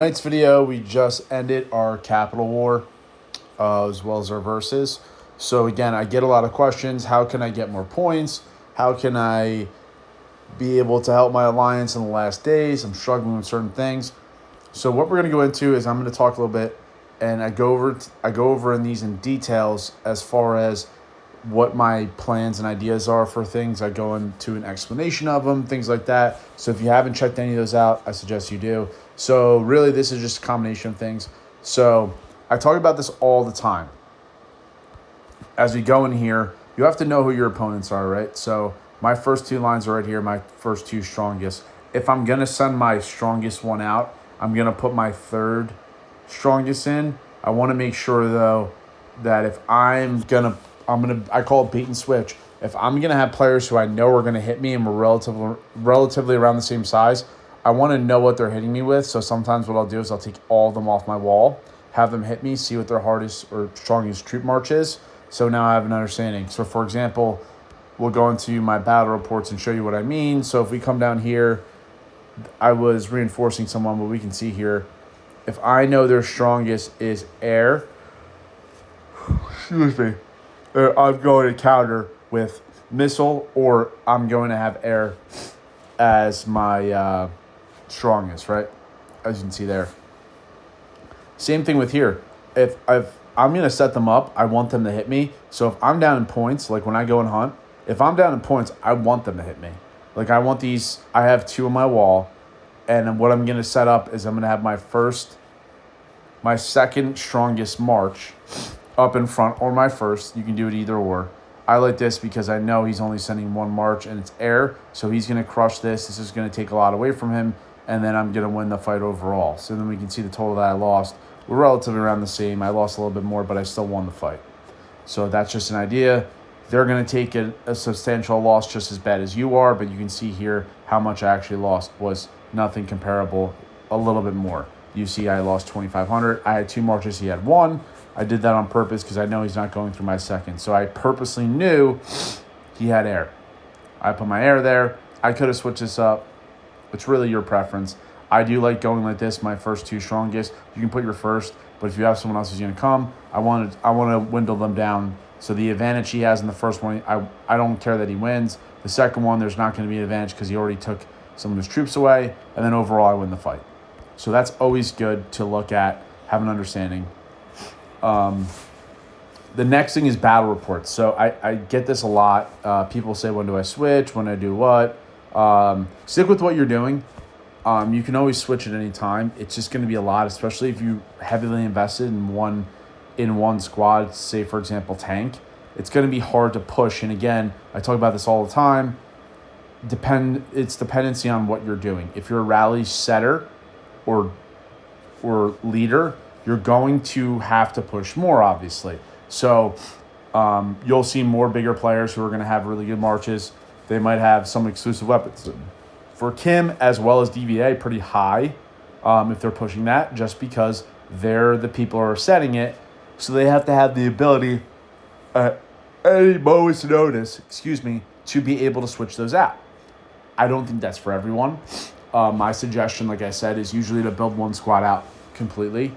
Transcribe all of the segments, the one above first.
Tonight's video, we just ended our Capital War as well as our verses. So again, I get a lot of questions. How can I get more points? How can I be able to help my alliance in the last days? I'm struggling with certain things. So what we're going to go into is I'm going to talk a little bit, and I go over in these in details as far as what my plans and ideas are for things. I go into an explanation of them, things like that. So if you haven't checked any of those out, I suggest you do. So really, this is just a combination of things. So I talk about this all the time. As we go in here, you have to know who your opponents are, right? So my first two lines are right here, my first two strongest. If I'm going to send my strongest one out, I'm going to put my third strongest in. I want to make sure, though, that if I call it bait and switch. If I'm going to have players who I know are going to hit me and we're relatively around the same size, I want to know what they're hitting me with. So sometimes what I'll do is I'll take all of them off my wall, have them hit me, see what their hardest or strongest troop march is. So now I have an understanding. So for example, we'll go into my battle reports and show you what I mean. So if we come down here, I was reinforcing someone, but we can see here, if I know their strongest is air, excuse me, I'm going to counter with missile, or I'm going to have air as my strongest, right? As you can see there. Same thing with here. If I'm going to set them up, I want them to hit me. So if I'm down in points, like when I go and hunt, if I'm down in points, I want them to hit me. Like I want these, I have two on my wall, and what I'm going to set up is I'm going to have my second strongest march up in front, or my first. You can do it either or. I like this because I know he's only sending one march and it's air, so he's going to crush this. This is going to take a lot away from him, and then I'm going to win the fight overall. So then we can see the total that I lost. We're relatively around the same. I lost a little bit more, but I still won the fight. So that's just an idea. They're going to take a substantial loss just as bad as you are, but you can see here how much I actually lost was nothing comparable, a little bit more. You see I lost 2,500. I had two marches. He had one. I did that on purpose because I know he's not going through my second. So I purposely knew he had air. I put my air there. I could have switched this up. It's really your preference. I do like going like this, my first two strongest. You can put your first, but if you have someone else who's going to come, I want to dwindle them down. So the advantage he has in the first one, I don't care that he wins. The second one, there's not going to be an advantage because he already took some of his troops away, and then overall I win the fight. So that's always good to look at, have an understanding. The next thing is battle reports. So I get this a lot. People say, when do I switch? When do I do what? Stick with what you're doing. You can always switch at any time. It's just going to be a lot, especially if you heavily invested in one squad, say, for example, tank. It's going to be hard to push. And again, I talk about this all the time. It's dependency on what you're doing. If you're a rally setter or leader, you're going to have to push more, obviously. So you'll see more bigger players who are going to have really good marches. They might have some exclusive weapons. For Kim, as well as DVA, pretty high if they're pushing that, just because they're the people who are setting it. So they have to have the ability at any moment's notice, to be able to switch those out. I don't think that's for everyone. My suggestion, like I said, is usually to build one squad out completely.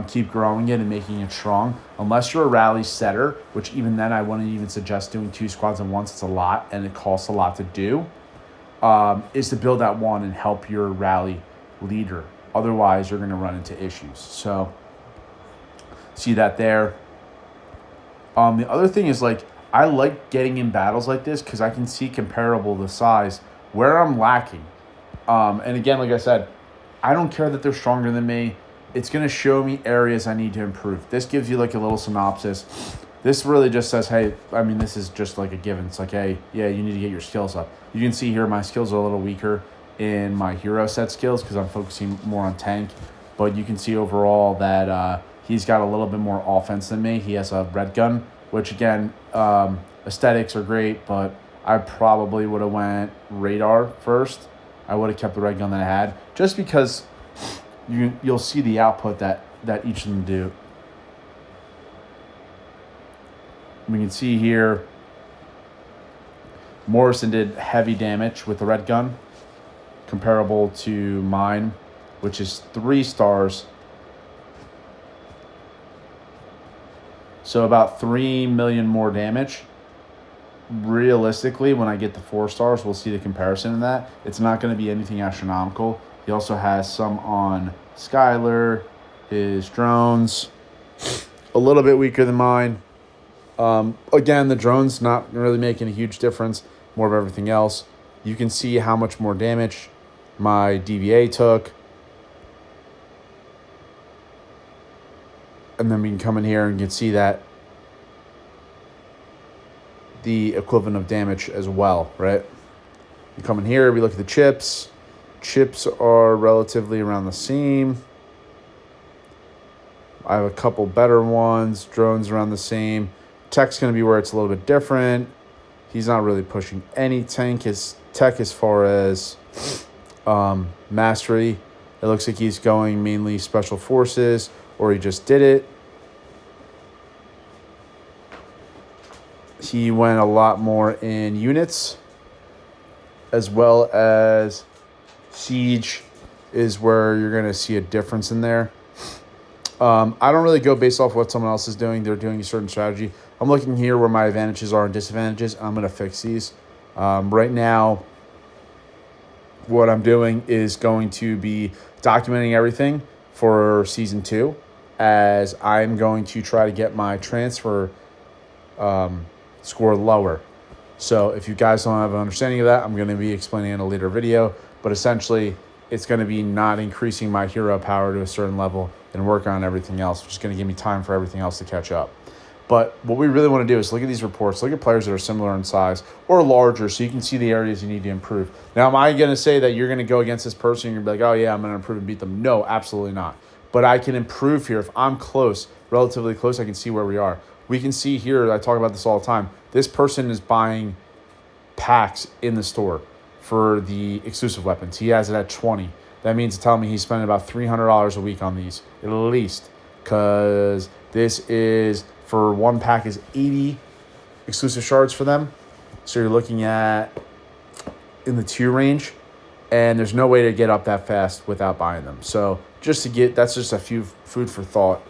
Keep growing it and making it strong. Unless you're a rally setter, which even then I wouldn't even suggest doing two squads at once. It's a lot and it costs a lot to do. Is to build out one and help your rally leader. Otherwise, you're going to run into issues. So, see that there. The other thing is, like, I like getting in battles like this because I can see comparable the size where I'm lacking. And again, like I said, I don't care that they're stronger than me. It's going to show me areas I need to improve. This gives you like a little synopsis. This really just says, hey, I mean, this is just like a given. It's like, hey, yeah, you need to get your skills up. You can see here my skills are a little weaker in my hero set skills because I'm focusing more on tank. But you can see overall that he's got a little bit more offense than me. He has a red gun, which again, aesthetics are great, but I probably would have went radar first. I would have kept the red gun that I had just because you'll see the output that each of them do. We can see here Morrison did heavy damage with the red gun, comparable to mine. which is 3 stars. So about 3 million more damage. Realistically, when I get the 4 stars, we'll see the comparison in that. It's not going to be anything astronomical. He also has some on Skylar, his drones, a little bit weaker than mine. Again, the drones not really making a huge difference, more of everything else. You can see how much more damage my DVA took. And then we can come in here and you can see that the equivalent of damage as well, right? You come in here, we look at the chips. Chips are relatively around the same. I have a couple better ones. Drones around the same. Tech's going to be where it's a little bit different. He's not really pushing any tech as far as mastery. It looks like he's going mainly special forces, or he just did it. He went a lot more in units, as well as siege is where you're going to see a difference in there. I don't really go based off what someone else is doing. They're doing a certain strategy. I'm looking here where my advantages are and disadvantages. I'm going to fix these. Right now, what I'm doing is going to be documenting everything for Season 2, as I'm going to try to get my transfer score lower. So if you guys don't have an understanding of that, I'm going to be explaining in a later video. But essentially, it's going to be not increasing my hero power to a certain level and work on everything else, which is going to give me time for everything else to catch up. But what we really want to do is look at these reports, look at players that are similar in size or larger, so you can see the areas you need to improve. Now, am I going to say that you're going to go against this person and you're going to be like, oh, yeah, I'm going to improve and beat them? No, absolutely not. But I can improve here. If I'm close, relatively close, I can see where we are. We can see here, I talk about this all the time, this person is buying packs in the store for the exclusive weapons. He has it at 20. That means to tell me he's spending about $300 a week on these, at least, because this is, for one pack is 80 exclusive shards for them. So you're looking at in the 2 range, and there's no way to get up that fast without buying them. So just to get, that's just a few food for thought.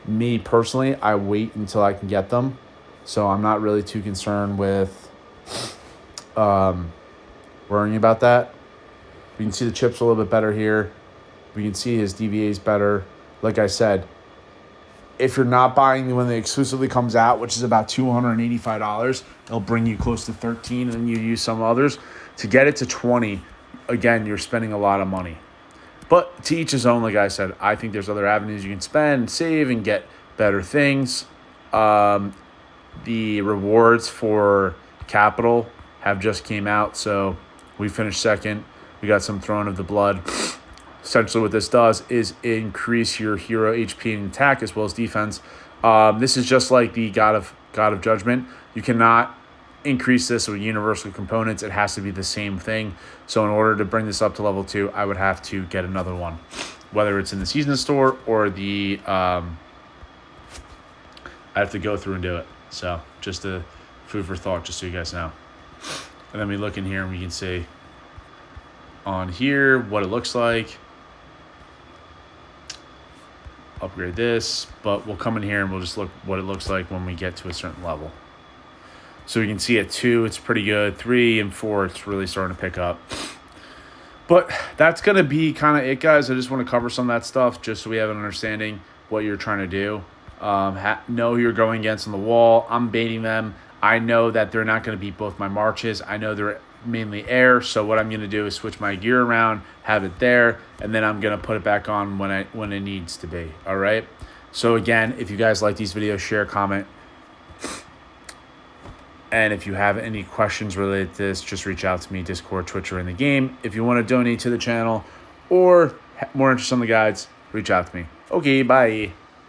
Me personally, I wait until I can get them. So I'm not really too concerned with worrying about that. We can see the chips a little bit better here. We can see his DVA is better. Like I said, if you're not buying when it exclusively comes out, which is about $285, it'll bring you close to 13, and then you use some others. To get it to 20, again, you're spending a lot of money. But to each his own, like I said, I think there's other avenues you can spend and save and get better things. The rewards for Capital have just came out, so we finished second. We got some Throne of the Blood. Essentially what this does is increase your hero HP and attack as well as defense. This is just like the God of Judgment. You cannot increase this with universal components. It has to be the same thing. So in order to bring this up to level 2, I would have to get another one, whether it's in the season store or the I have to go through and do it. So just a food for thought, just so you guys know. And then we look in here and we can see on here what it looks like. Upgrade this, but we'll come in here and we'll just look what it looks like when we get to a certain level. So we can see at 2, it's pretty good. 3 and 4, it's really starting to pick up. But that's going to be kind of it, guys. I just want to cover some of that stuff just so we have an understanding what you're trying to do. Know who you're going against on the wall. I'm baiting them. I know that they're not going to beat both my marches. I know they're mainly air, so what I'm going to do is switch my gear around, have it there, and then I'm going to put it back on when it needs to be. All right? So again, if you guys like these videos, share, comment. And if you have any questions related to this, just reach out to me, Discord, Twitch, or in the game. If you want to donate to the channel or more interest on the guides, reach out to me. Okay, bye.